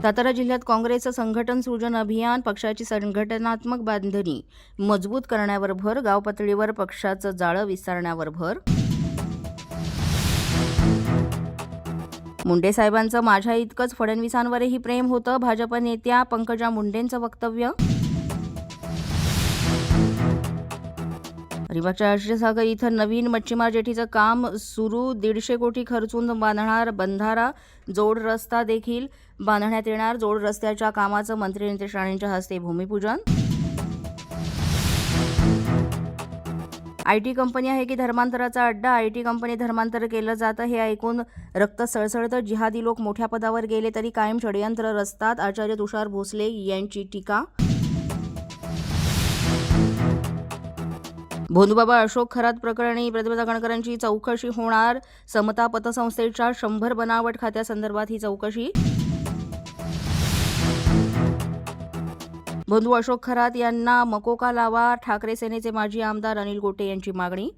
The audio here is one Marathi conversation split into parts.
सातारा जिल्ह्यात काँग्रेसचं संघटन सृजन अभियान, पक्षाची संघटनात्मक बांधणी मजबूत करण्यावर भर, गाव पातळीवर पक्षाचं जाळं विस्तारण्यावर भर. मुंडे साहेबांचं माझ्या इतकंच फडणवीसांवरही प्रेम होतं, भाजप नेत्या पंकजा मुंडेंचं वक्तव्य. अलिबागच्या अक्षरसागर इथं नवीन मच्छीमार जेटीचं काम सुरू, 150 कोटी खर्चून बांधणार बंधारा, जोड रस्ता देखील बांधण्यात येणार. जोड रस्त्याच्या कामाचं मंत्री नितेश राणेंच्या हस्ते भूमिपूजन. आयटी कंपनी आहे की धर्मांतराचा अड्डा, आयटी कंपनी धर्मांतर केलं जातं हे ऐकून रक्त सळसळतं. जिहादी लोक मोठ्या पदावर गेले तरी कायम षडयंत्र रचतात, आचार्य तुषार भोसले यांची टीका. भोंदूबाबा अशोक खरात प्रकरणी प्रतिभा कणकरांची चौकशी होणार, समता पतसंस्थेच्या 100 बनावट खात्यासंदर्भात ही चौकशी. भोंदू अशोक खरात यांना मकोका लावा, ठाकरे सेनेचे माजी आमदार अनिल गोटे यांची मागणी.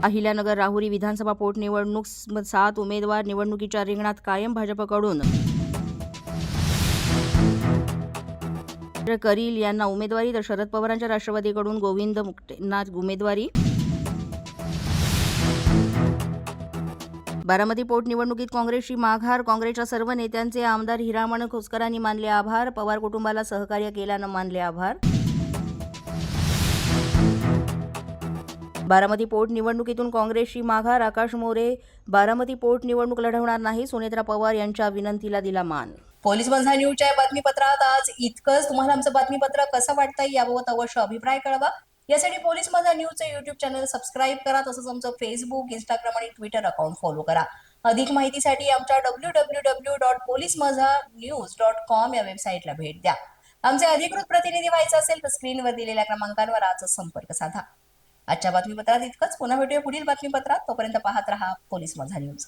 अहिल्यानगर राहुरी विधानसभा पोटनिवडणूक, 7 उमेदवार निवडणुकीच्या रिंगणात कायम. भाजपकडून करील यांना उमेदवारी तर शरद पवारांच्या राष्ट्रवादीकडून गोविंद मुक्तेंना उमेदवारी. बारामती पोटनिवडणुकीत काँग्रेसची माघार, काँग्रेसच्या सर्व नेत्यांचे आमदार हिरामण खोसकरांनी मानले आभार, पवार कुटुंबाला सहकार्य केल्यानं मानले आभार. बारामती पोटनिवडणुकीतून काँग्रेसची माघार, आकाश मोरे बारामती पोटनिवडणूक लढवणार नाही, सुनेत्रा पवार यांच्या विनंतीला दिला मान. पोलीस माझा न्यूजच्या बातमीपत्रात आज इतकंच. तुम्हाला आमचं बातमीपत्र कसं वाटतंय याबाबत अवश्य अभिप्राय कळवा. यासाठी पोलीस माझा न्यूजचं युट्यूब चॅनल सबस्क्राईब करा, तसंच आमचं फेसबुक, इंस्टाग्राम आणि ट्विटर अकाउंट फॉलो करा. अधिक माहितीसाठी आमच्या www.policemazhanews.com या वेबसाईटला भेट द्या. आमचे अधिकृत प्रतिनिधी व्हायचं असेल तर स्क्रीनवर दिलेल्या क्रमांकांवर आजच संपर्क साधा. आजच्या बातमीपत्रात इतकंच. पुन्हा भेटूया पुढील बातमीपत्रात. तोपर्यंत पाहत रहा पोलीस माझा न्यूज.